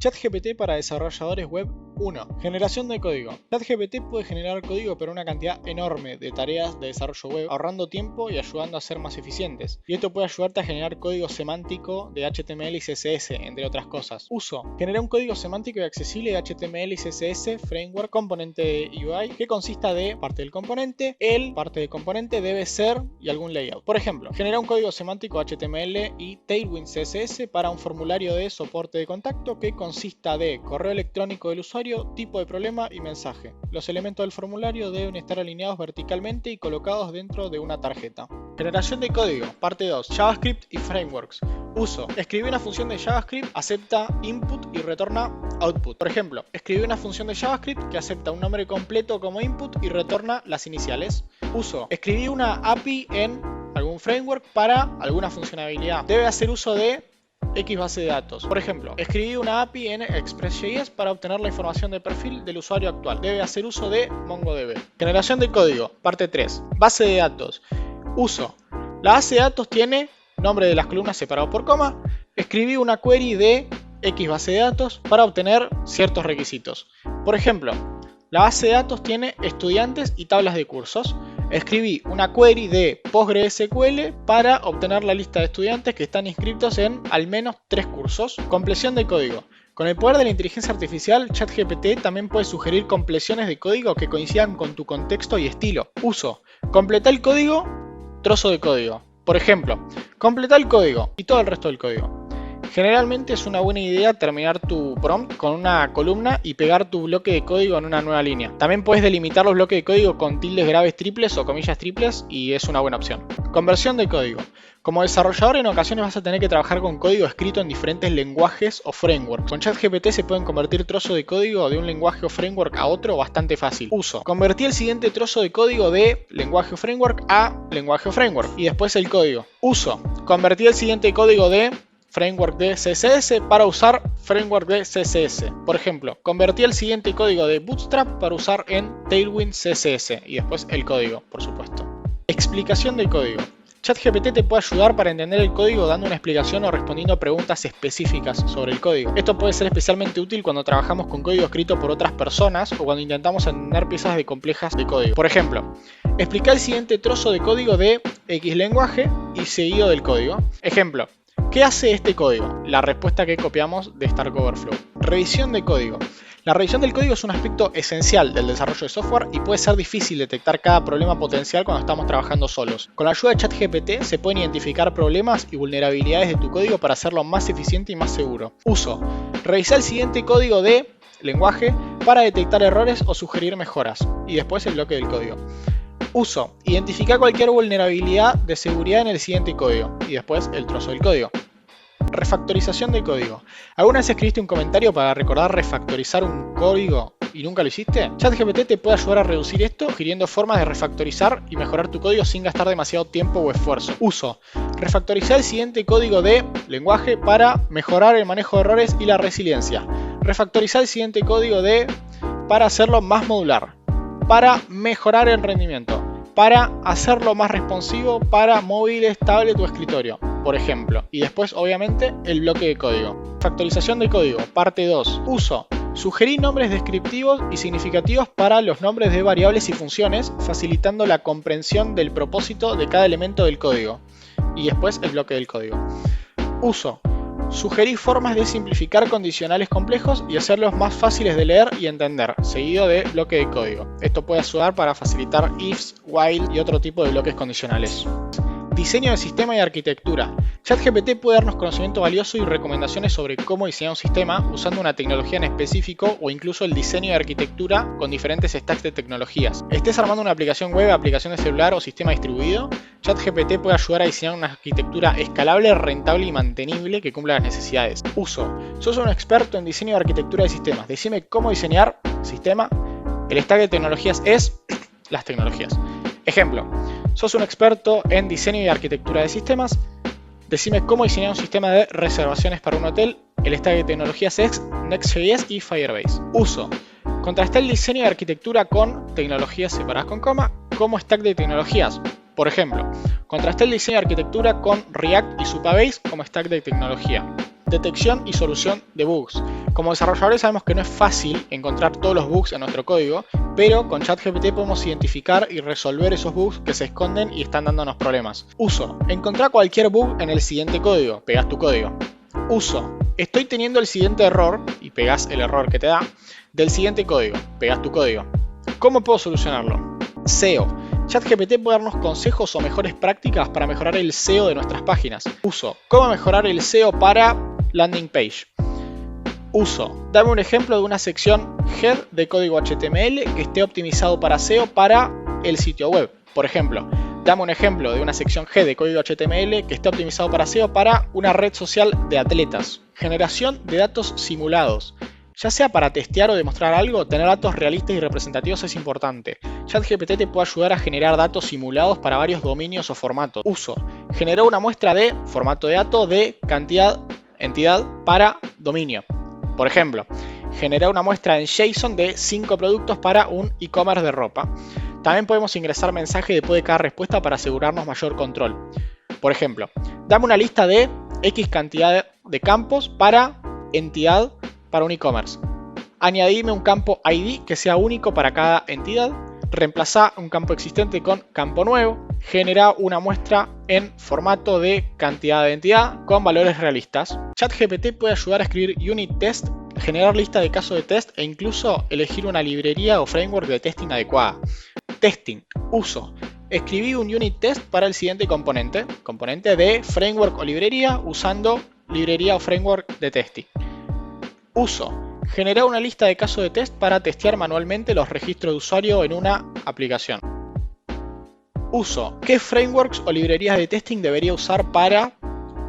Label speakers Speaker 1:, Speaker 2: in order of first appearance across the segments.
Speaker 1: ChatGPT para desarrolladores web 1. Generación de código. ChatGPT puede generar código para una cantidad enorme de tareas de desarrollo web, ahorrando tiempo y ayudando a ser más eficientes. Y esto puede ayudarte a generar código semántico de HTML y CSS, entre otras cosas. Uso. Genera un código semántico y accesible de HTML y CSS, framework, componente UI, que consista de parte del componente, parte del componente debe ser y algún layout. Por ejemplo, genera un código semántico HTML y Tailwind CSS para un formulario de soporte de contacto que consista de correo electrónico del usuario, tipo de problema y mensaje. Los elementos del formulario deben estar alineados verticalmente y colocados dentro de una tarjeta. Generación de código, parte 2, JavaScript y frameworks. Uso. Escribí una función de JavaScript, acepta input y retorna output. Por ejemplo, escribí una función de JavaScript que acepta un nombre completo como input y retorna las iniciales. Uso. Escribí una API en algún framework para alguna funcionalidad. Debe hacer uso de X base de datos. Por ejemplo, escribí una API en Express.js para obtener la información de perfil del usuario actual. Debe hacer uso de MongoDB. Generación de código, parte 3. Base de datos. Uso. La base de datos tiene nombre de las columnas separado por coma. Escribí una query de X base de datos para obtener ciertos requisitos. Por ejemplo, la base de datos tiene estudiantes y tablas de cursos. Escribí una query de PostgreSQL para obtener la lista de estudiantes que están inscritos en al menos 3 cursos. Compleción de código. Con el poder de la inteligencia artificial, ChatGPT también puede sugerir compleciones de código que coincidan con tu contexto y estilo. Uso. Completa el código, trozo de código. Por ejemplo, completa el código y todo el resto del código. Generalmente es una buena idea terminar tu prompt con una columna y pegar tu bloque de código en una nueva línea. También puedes delimitar los bloques de código con tildes graves triples o comillas triples y es una buena opción. Conversión de código. Como desarrollador en ocasiones vas a tener que trabajar con código escrito en diferentes lenguajes o frameworks. Con ChatGPT se pueden convertir trozos de código de un lenguaje o framework a otro bastante fácil. Uso. Convertí el siguiente trozo de código de lenguaje o framework a lenguaje o framework y después el código. Uso. Convertí el siguiente código de framework de CSS para usar framework de CSS. Por ejemplo, convertí el siguiente código de Bootstrap para usar en Tailwind CSS y después el código, por supuesto. Explicación del código. ChatGPT te puede ayudar para entender el código dando una explicación o respondiendo preguntas específicas sobre el código. Esto puede ser especialmente útil cuando trabajamos con código escrito por otras personas o cuando intentamos entender piezas complejas de código. Por ejemplo, explica el siguiente trozo de código de X lenguaje y seguido del código. Ejemplo. ¿Qué hace este código? La respuesta que copiamos de Stack Overflow. Revisión de código. La revisión del código es un aspecto esencial del desarrollo de software y puede ser difícil detectar cada problema potencial cuando estamos trabajando solos. Con la ayuda de ChatGPT se pueden identificar problemas y vulnerabilidades de tu código para hacerlo más eficiente y más seguro. Uso. Revisa el siguiente código de lenguaje para detectar errores o sugerir mejoras. Y después el bloque del código. Uso. Identifica cualquier vulnerabilidad de seguridad en el siguiente código y después el trozo del código. Refactorización del código. ¿Alguna vez escribiste un comentario para recordar refactorizar un código y nunca lo hiciste? ChatGPT te puede ayudar a reducir esto sugiriendo formas de refactorizar y mejorar tu código sin gastar demasiado tiempo o esfuerzo. Uso. Refactorizar el siguiente código de lenguaje para mejorar el manejo de errores y la resiliencia. Refactorizar el siguiente código para hacerlo más modular. Para mejorar el rendimiento, para hacerlo más responsivo para móviles, tablet o escritorio, por ejemplo. Y después, obviamente, el bloque de código. Factorización de código, parte 2. Uso. Sugerí nombres descriptivos y significativos para los nombres de variables y funciones, facilitando la comprensión del propósito de cada elemento del código. Y después el bloque del código. Uso. Sugerí formas de simplificar condicionales complejos y hacerlos más fáciles de leer y entender, seguido de bloque de código. Esto puede ayudar para facilitar ifs, while y otro tipo de bloques condicionales. Diseño de sistema y arquitectura. ChatGPT puede darnos conocimiento valioso y recomendaciones sobre cómo diseñar un sistema usando una tecnología en específico o incluso el diseño de arquitectura con diferentes stacks de tecnologías. Estés armando una aplicación web, aplicación de celular o sistema distribuido, ChatGPT puede ayudar a diseñar una arquitectura escalable, rentable y mantenible que cumpla las necesidades. Uso. Sos un experto en diseño de arquitectura de sistemas. Decime cómo diseñar sistema. El stack de tecnologías es las tecnologías. Ejemplo. Sos un experto en diseño y arquitectura de sistemas. Decime cómo diseñar un sistema de reservaciones para un hotel. El stack de tecnologías es Next.js y Firebase. Uso. Contrasté el diseño y arquitectura con tecnologías separadas con coma como stack de tecnologías. Por ejemplo, contrasté el diseño y arquitectura con React y Supabase como stack de tecnología. detección y solución de bugs. Como desarrolladores sabemos que no es fácil encontrar todos los bugs en nuestro código, pero con ChatGPT podemos identificar y resolver esos bugs que se esconden y están dándonos problemas. Uso: encontrar cualquier bug en el siguiente código, pegás tu código. Uso: estoy teniendo el siguiente error, y pegás el error que te da, del siguiente código, pegás tu código. ¿Cómo puedo solucionarlo? SEO: ChatGPT puede darnos consejos o mejores prácticas para mejorar el SEO de nuestras páginas. Uso: ¿cómo mejorar el SEO para landing page? Uso: dame un ejemplo de una sección head de código HTML que esté optimizado para SEO para el sitio web. Por ejemplo, dame un ejemplo de una sección head de código HTML que esté optimizado para SEO para una red social de atletas. Generación de datos simulados. Ya sea para testear o demostrar algo, tener datos realistas y representativos es importante. ChatGPT te puede ayudar a generar datos simulados para varios dominios o formatos. Uso: generó una muestra de formato de dato de cantidad, entidad para dominio. Por ejemplo, generar una muestra en JSON de 5 productos para un e-commerce de ropa. También podemos ingresar mensaje después de cada respuesta para asegurarnos mayor control. Por ejemplo, dame una lista de X cantidad de campos para entidad para un e-commerce. Añadime un campo ID que sea único para cada entidad. Reemplazá un campo existente con campo nuevo. Genera una muestra en formato de cantidad de entidad con valores realistas. ChatGPT puede ayudar a escribir unit test, generar lista de casos de test e incluso elegir una librería o framework de testing adecuada. Testing. Uso: escribí un unit test para el siguiente componente de framework o librería usando librería o framework de testing. Uso: generar una lista de casos de test para testear manualmente los registros de usuario en una aplicación. Uso: ¿qué frameworks o librerías de testing debería usar para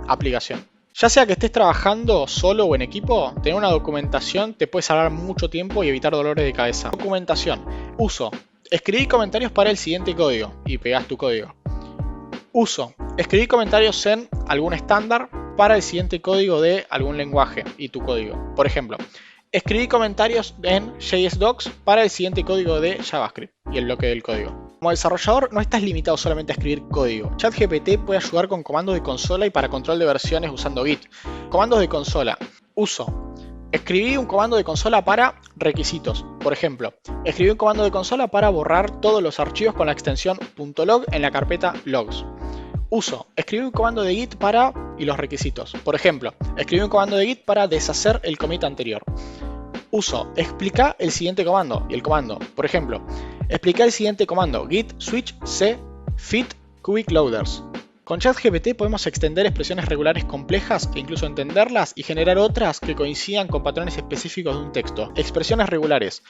Speaker 1: aplicación? Ya sea que estés trabajando solo o en equipo, tener una documentación te puede salvar mucho tiempo y evitar dolores de cabeza. Documentación. Uso: escribí comentarios para el siguiente código, y pegás tu código. Uso: escribí comentarios en algún estándar para el siguiente código de algún lenguaje y tu código. Por ejemplo, escribí comentarios en JSDocs para el siguiente código de JavaScript y el bloque del código. Como desarrollador no estás limitado solamente a escribir código. ChatGPT puede ayudar con comandos de consola y para control de versiones usando Git. Comandos de consola. Uso: escribí un comando de consola para requisitos. Por ejemplo, escribí un comando de consola para borrar todos los archivos con la extensión .log en la carpeta logs. Uso: escribí un comando de Git para y los requisitos. Por ejemplo, escribí un comando de Git para deshacer el commit anterior. Uso: explica el siguiente comando y el comando. Por ejemplo, explica el siguiente comando: git switch c fit quick loaders. Con ChatGPT podemos extender expresiones regulares complejas e incluso entenderlas y generar otras que coincidan con patrones específicos de un texto. Expresiones regulares.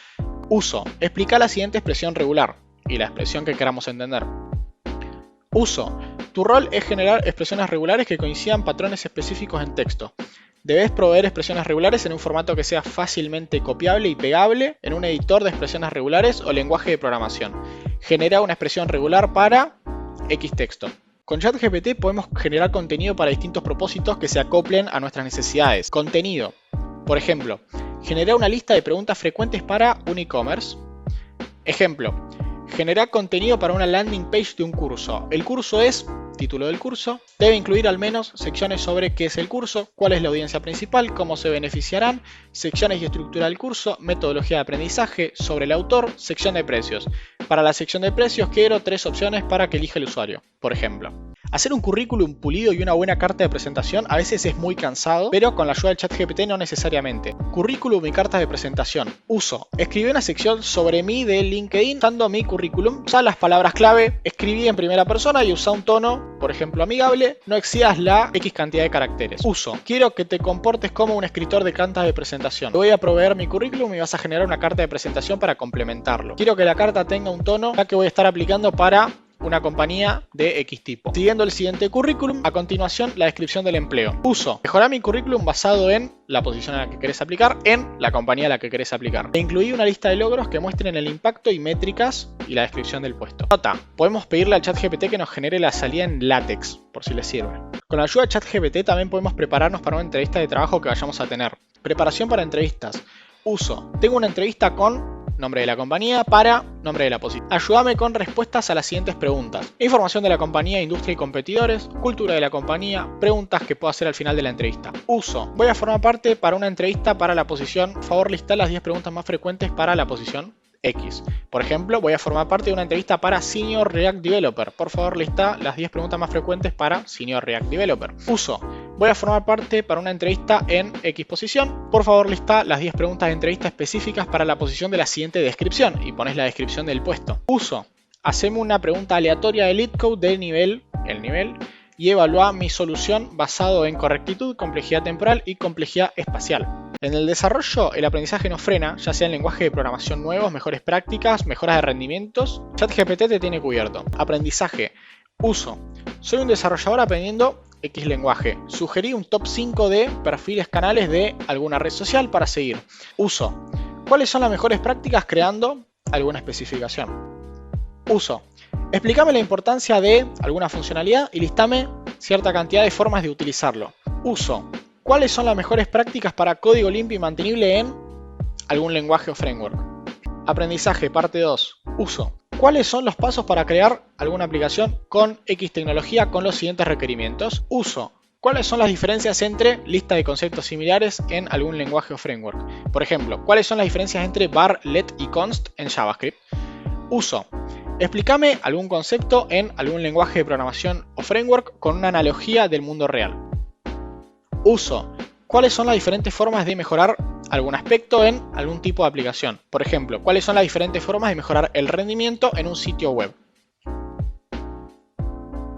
Speaker 1: Uso: explica la siguiente expresión regular y la expresión que queramos entender. Uso: tu rol es generar expresiones regulares que coincidan patrones específicos en texto. Debes proveer expresiones regulares en un formato que sea fácilmente copiable y pegable en un editor de expresiones regulares o lenguaje de programación. Genera una expresión regular para X texto. Con ChatGPT podemos generar contenido para distintos propósitos que se acoplen a nuestras necesidades. Contenido. Por ejemplo, generar una lista de preguntas frecuentes para un e-commerce. Ejemplo: generar contenido para una landing page de un curso. El curso es, título del curso, debe incluir al menos secciones sobre qué es el curso, cuál es la audiencia principal, cómo se beneficiarán, secciones y estructura del curso, metodología de aprendizaje, sobre el autor, sección de precios. Para la sección de precios quiero 3 opciones para que elija el usuario, por ejemplo. Hacer un currículum pulido y una buena carta de presentación a veces es muy cansado, pero con la ayuda del ChatGPT no necesariamente. Currículum y cartas de presentación. Uso: escribí una sección sobre mí de LinkedIn usando mi currículum. Usa las palabras clave, escribí en primera persona y usa un tono, por ejemplo, amigable. No excedas la X cantidad de caracteres. Uso: quiero que te comportes como un escritor de cartas de presentación. Te voy a proveer mi currículum y vas a generar una carta de presentación para complementarlo. Quiero que la carta tenga un tono ya que voy a estar aplicando para una compañía de X tipo. Siguiendo el siguiente currículum, a continuación la descripción del empleo. Uso: mejorar mi currículum basado en la posición a la que querés aplicar, en la compañía a la que querés aplicar. E incluí una lista de logros que muestren el impacto y métricas y la descripción del puesto. Nota: podemos pedirle al ChatGPT que nos genere la salida en LaTeX, por si les sirve. Con la ayuda de ChatGPT también podemos prepararnos para una entrevista de trabajo que vayamos a tener. Preparación para entrevistas. Uso: tengo una entrevista con nombre de la compañía, para, nombre de la posición. Ayúdame con respuestas a las siguientes preguntas. Información de la compañía, industria y competidores, cultura de la compañía, preguntas que puedo hacer al final de la entrevista. Uso. Voy a formar parte para una entrevista para la posición. Favor listar las 10 preguntas más frecuentes para la posición X. Por ejemplo, voy a formar parte de una entrevista para Senior React Developer. Por favor, lista las 10 preguntas más frecuentes para Senior React Developer. Uso. Voy a formar parte para una entrevista en X posición. Por favor, lista las 10 preguntas de entrevista específicas para la posición de la siguiente descripción y pones la descripción del puesto. Uso. Haceme una pregunta aleatoria de LeetCode del nivel, y evalúa mi solución basado en correctitud, complejidad temporal y complejidad espacial. En el desarrollo, el aprendizaje no frena, ya sea en lenguaje de programación nuevos, mejores prácticas, mejoras de rendimientos. ChatGPT te tiene cubierto. Aprendizaje. Uso. Soy un desarrollador aprendiendo X lenguaje. Sugerí un top 5 de perfiles canales de alguna red social para seguir. Uso. ¿Cuáles son las mejores prácticas creando alguna especificación? Uso. Explícame la importancia de alguna funcionalidad y listame cierta cantidad de formas de utilizarlo. Uso. ¿Cuáles son las mejores prácticas para código limpio y mantenible en algún lenguaje o framework? Aprendizaje, parte 2. Uso. ¿Cuáles son los pasos para crear alguna aplicación con X tecnología con los siguientes requerimientos? Uso. ¿Cuáles son las diferencias entre lista de conceptos similares en algún lenguaje o framework? Por ejemplo, ¿cuáles son las diferencias entre var, let y const en JavaScript? Uso. Explícame algún concepto en algún lenguaje de programación o framework con una analogía del mundo real. Uso. ¿Cuáles son las diferentes formas de mejorar algún aspecto en algún tipo de aplicación? Por ejemplo, ¿cuáles son las diferentes formas de mejorar el rendimiento en un sitio web?